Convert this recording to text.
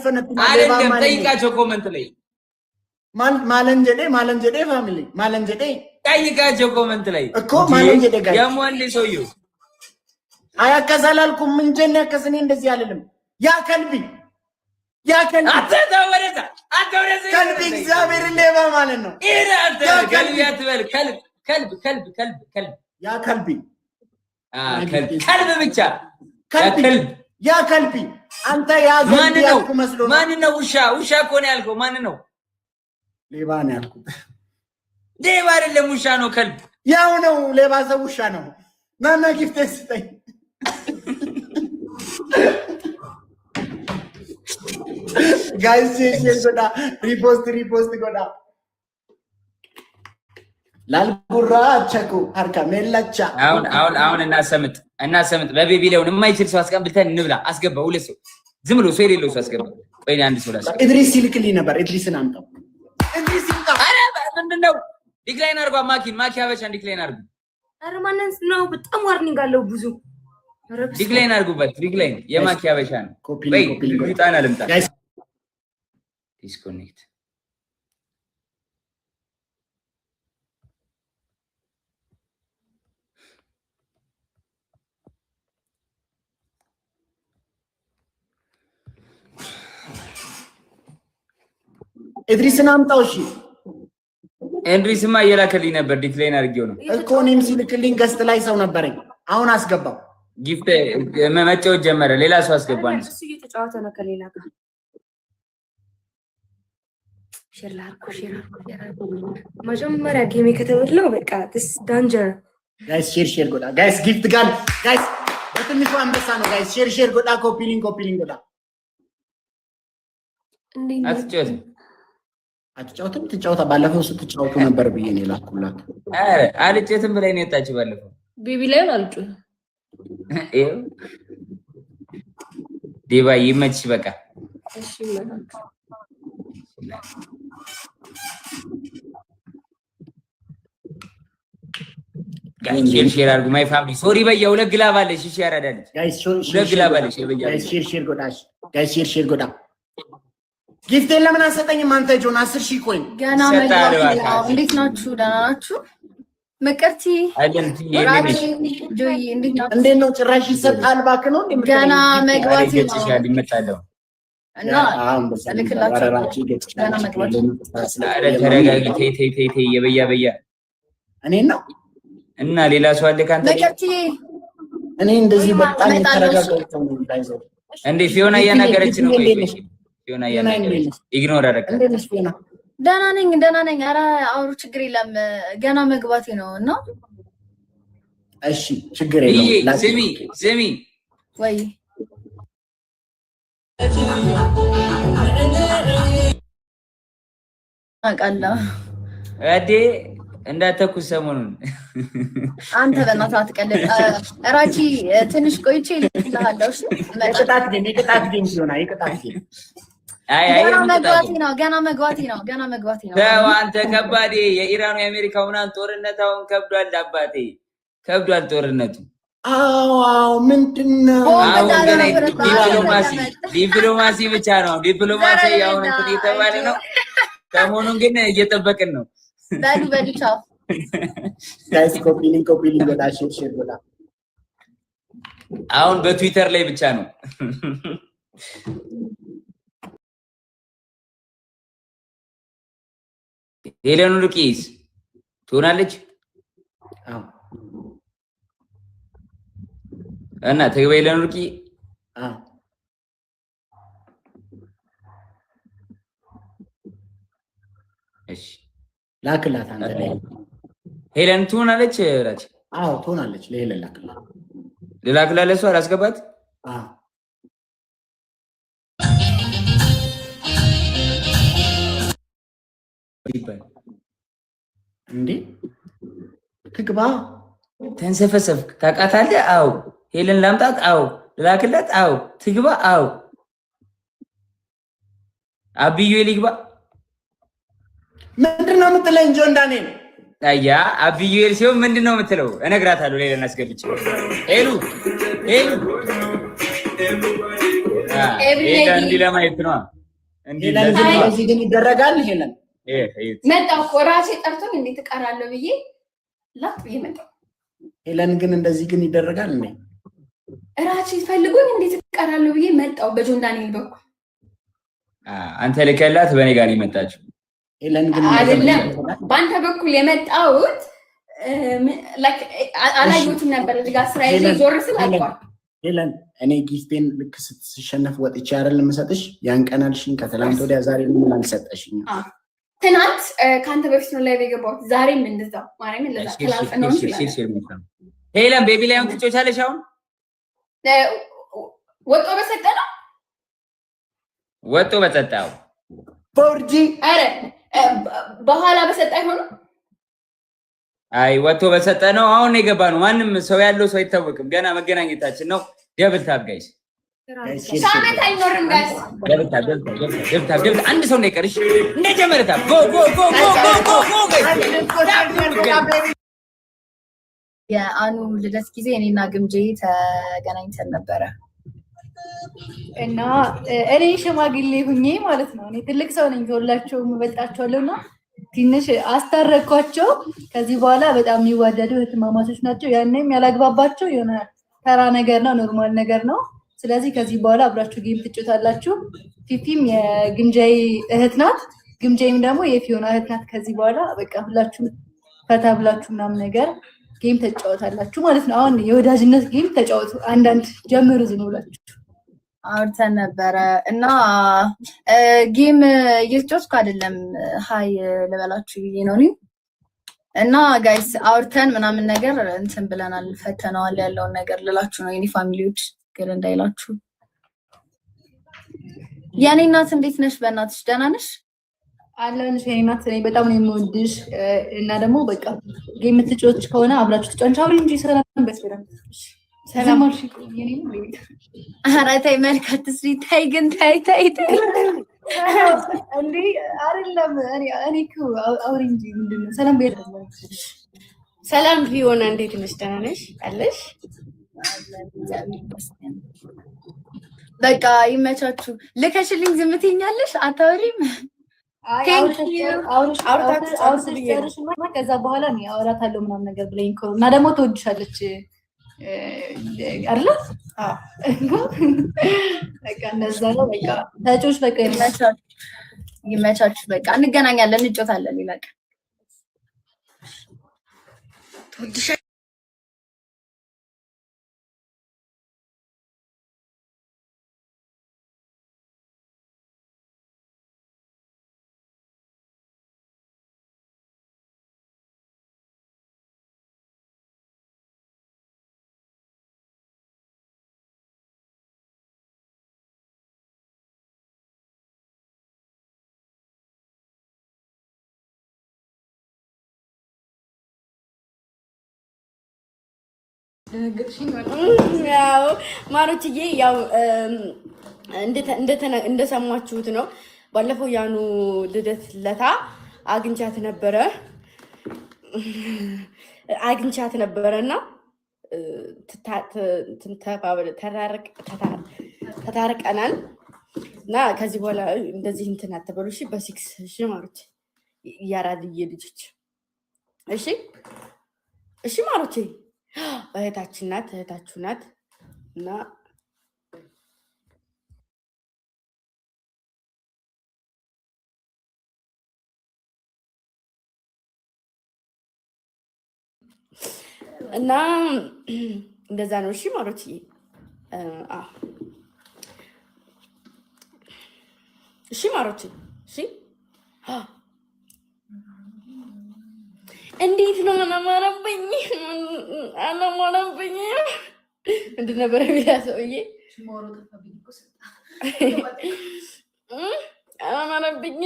ፈነጥና አይደለም ጠይቃቸው ኮመንት ላይ ማለንጀዴ ፋሚሊ ማለንጀዴ ጠይቃቸው ኮመንት ላይ እኮ ማለንጀዴ ጋር የሞንሊ ሰውዬው አያከሳላልኩም እንጀነ ያከስኔ እንደዚህ አይደለም ያ ከልቢ አተወረዛ ከልቢ እግዚአብሔር ሌባ ማለት ነው ኢራ አንተ ከልቢ አትበል ከልብ ያ ከልቢ ከልብ ብቻ ያ ከልቢ አንተ ያ ዘንድ ያልኩ መስሎ ማን ነው ውሻ እኮ ነው ያልከው ማን ነው ሌባ ነው ያልኩት ሌባ አይደለም ውሻ ነው ከልብ ያው ነው ሌባ ሰው ውሻ ነው ማና ጊፍት ስጠኝ ጋይስ ጎዳ ሪፖስት ጎዳ ላልጉራ ቸኩ አርካ ሜላቻ አሁን እናሰምጥ በቤቢ ላውን የማይችል ሰው አስቀምጥተን እንብላ አስገባ ሁለት ሰው ዝም ብሎ ሰው የሌለው ሰው አስገባ ቆይ አንድ ሰው ላስ ኢድሪስ ይልክልኝ ነበር ኢድሪስን አምጣው ኢድሪስ ይምጣ አረ ምንድነው ዲክላይን አርጓ ማኪ አበሻን ዲክላይን አርጉ አረ ማንን ነው በጣም ዋርኒንግ አለው ብዙ ዲክላይን አርጉበት ዲክላይን የማኪ አበሻን ወይ ይጣና ልምጣ ዲስኮኔክት ኢድሪስን አምጣው እሺ ኤንድሪስማ እየላከልኝ ነበር ዲክላይን አድርጌው ነው እኮ እኔም ሲልክልኝ ገስት ላይ ሰው ነበረኝ አሁን አስገባው ጊፍት መመጫው ጀመረ ሌላ ሰው አስገባን እሱ እየተጫወተ ነው ከሌላ ጋር ሼር መጀመሪያ ጌም ከተበላው በቃ this danger ጋይስ ሼር ጎዳ ጋይስ ጊፍት ጋር ጋይስ በትንሹ አንበሳ ነው ጋይስ ሼር ጎዳ ኮፒ ሊንክ ጎዳ አትጫወትም ትጫወታ ባለፈው ስትጫወቱ ነበር ብዬ ነው ላኩላት አረ አልጨትም ብላይ ነው የወጣች ባለፈው ቤቢ ላይ አልጩ ዲባ ይመችሽ በቃ እሺ ጋይስ ሼር አድርጉ ማይ ፋሚሊ ሶሪ በያ ሁለት ግላብ አለሽ እሺ ያራዳልሽ ጋይስ ሁለት ግላብ አለሽ በያ ሼር ጎዳሽ ጋይስ ሼር ጎዳ ጊፍት ለምን አሰጠኝም አንተ ጆን 10,000 ኮይን ገና መግባት እንዴት ናችሁ ደህና ናችሁ መቀርቲ ጆይ እንዴት ነው ጭራሽ ይሰጣል ባክ ነው ገና መግባት ይችላል ይመጣለው እና ለክላችሁ ገና መግባት ተረጋጊ ተይ የበያ እኔ ነው እና ሌላ ሰው አለ ካንተ መቀርቲ እኔ እንደዚህ በጣም ተረጋጋው ነው እንዳይዘው እንዴ ፊዮና እያናገረች ነው ወይ ፊዮና እያናገረች ኢግኖር አደረገ እንዴት ፊዮና ደህና ነኝ ኧረ አውሩ ችግር የለም ገና መግባቴ ነው እና እሺ ችግር የለም ስሚ ወይ አቃላ አዴ እንዳተኩስ ሰሞኑን አንተ በእናትህ አትቀልድ ራቺ ትንሽ ቆይቼ ልትላሃለው እሺ የቅጣት ጌም ሲሆን ይቅጣት ጌም ገና መግባቴ ነው ተው አንተ ከባዴ የኢራኑ የአሜሪካው ምናምን ጦርነት አሁን ከብዷል አባቴ ከብዷል ጦርነቱ አዎ ምንድነው ዲፕሎማሲ ብቻ ነው ዲፕሎማሲ አሁን እንትን እየተባለ ነው ሰሞኑን ግን እየጠበቅን ነው በሉ ቻው ጋይስ ኮፒ ሊንክ ወዳ ሼር ወዳ አሁን በትዊተር ላይ ብቻ ነው ሄለን ሩቂስ ትሆናለች አዎ እና ተግባይ ሄለን ሩቂ አዎ እሺ ላክላት አንተ ላይ ሄለን ትሆናለች ራች አዎ ትሆናለች ለሄለን ላክላት ለላክላት ለሷ አላስገባት አዎ እንዴ ትግባ ተንሰፈሰፍክ ታውቃታለህ አዎ ሄለን ላምጣት አዎ ለላክላት አዎ ትግባ አዎ አብዩ ይልግባ ምንድነው የምትለኝ ጆን ዳንኤል አያ አብዩኤል ሲሆን ምንድነው የምትለው እነግራታለሁ ሌላ እናስገብጭ ሄሉ እንዲ ለማየት ነው እንደዚህ ግን ይደረጋል። ሄለን መጣሁ እኮ ራሴ ጠርቶኝ እንዴት እቀራለሁ ብዬ ላጥ ብዬ መጣሁ። ሄለን ግን እንደዚህ ግን ይደረጋል እንዴ? ራሴ ፈልጎኝ እንዴት እቀራለሁ ብዬ መጣሁ በጆን ዳንኤል በኩል። አንተ ልከላት በእኔ ጋር የመጣችው ሄለን ግን አይደለም በአንተ በኩል የመጣሁት አላየሁትም ነበር። እዚህ ጋር እስራኤል ዞር ስል አልኳት ሄለን እኔ ጊፍቴን ልክ ስትሸነፍ ወጥቼ አይደል የምሰጥሽ? ያን ቀን አልሽኝ። ከትላንት ወዲያ ዛሬ ምን አልሰጠሽኝ? ትናንት ከአንተ በፊት ነው ላይ የገባሁት። ዛሬም እንደዛው ማርያምን ለዛ ተላልፈ ነው እንጂ ሄለን ቤቢ ላይ አሁን ትጮቻለሽ። አሁን ወጦ በሰጠ ነው ወጦ በሰጠው ፎርጂ አረ በኋላ በሰጠ አይሆንም። አይ ወጦ በሰጠ ነው። አሁን የገባ ነው። ማንም ሰው ያለው ሰው አይታወቅም። ገና መገናኘታችን ነው። ደብል ታብ ጋይስ ሻመት አይኖርም ጋይስ። ደብል ታብ አንድ ሰው ነው የቀርሽ። እንደጀመረ ታብ ጎ ጎ ጎ ጎ ጎ ጎ ጋይስ። የአኑ ልደት ጊዜ እኔና ግምጄ ተገናኝተን ነበረ እና እኔ ሽማግሌ ሁኜ ማለት ነው። እኔ ትልቅ ሰው ነኝ፣ ከሁላቸውም እበልጣቸዋለሁና ትንሽ አስታረኳቸው። ከዚህ በኋላ በጣም የሚዋደዱ እህትማማቾች ናቸው። ያኔም ያላግባባቸው የሆነ ተራ ነገር ነው፣ ኖርማል ነገር ነው። ስለዚህ ከዚህ በኋላ አብራችሁ ጌም ትጫወታላችሁ። ፊፊም የግምጃይ እህት ናት፣ ግምጃይም ደግሞ የፊዮና እህት ናት። ከዚህ በኋላ በቃ ሁላችሁም ፈታ ብላችሁ ምናምን ነገር ጌም ተጫወታላችሁ ማለት ነው። አሁን የወዳጅነት ጌም ተጫወቱ፣ አንዳንድ ጀምሩ ዝም ብላችሁ። አውርተን ነበረ እና ጌም እየተጫወትኩ አይደለም፣ ሀይ ልበላችሁ ብዬ ነው እና ጋይስ አውርተን ምናምን ነገር እንትን ብለናል፣ ፈተናዋል ያለውን ነገር ልላችሁ ነው። የኔ ፋሚሊዎች ግን እንዳይላችሁ። የኔ እናት እንዴት ነሽ? በእናትሽ ደህና ነሽ? አለንሽ የኔ እናት። እኔ በጣም ነው የምወድሽ እና ደግሞ በቃ ጌም የምትጫወች ከሆነ አብራችሁ ትጫወቱ። አብረን እንጂ ሰላም በስበረም ሰላም አልሽ የኔ ነው። ኧረ ተይ መልካት ስሪ ተይ፣ ግን ተይ እንዴ አይደለም። እኔ እኮ አውሪ እንጂ ምንድነው? ሰላም በይ። ሰላም ፊዮና እንዴት ነሽ? ደህና ነሽ? አለሽ? በቃ ይመቻችሁ። ልከሽልኝ ዝም ትይኛለሽ፣ አታወሪም? ከዛ በኋላ እኔ አወራታለሁ ምናምን ነገር ብለኝ እኮ እና ደግሞ ትወድሻለች አይደለ? በቃ እንደዛ ነው። በቃ ታጮች በቃ ይመቻችሁ። በቃ እንገናኛለን፣ እንጮታለን። ይላል ያው ማሮችዬ ያው እንደሰማችሁት ነው። ባለፈው ያኑ ልደት ለታ አግኝቻት ነበረና ተታርቀናል እና ከዚህ በኋላ እንደዚህ እንትን አትበሉ እሺ። በሲክስ እሺ ማሮች፣ ያራድዬ ልጆች እሺ ማሮቼ። እህታችን ናት፣ እህታችሁ ናት እና እንደዛ ነው። እሺ ማሮች፣ እሺ ማሮች፣ እሺ እንዴት ነው አላማረብኝ ምንድን ነበረ ቢላ ሰውዬ አላማረብኝ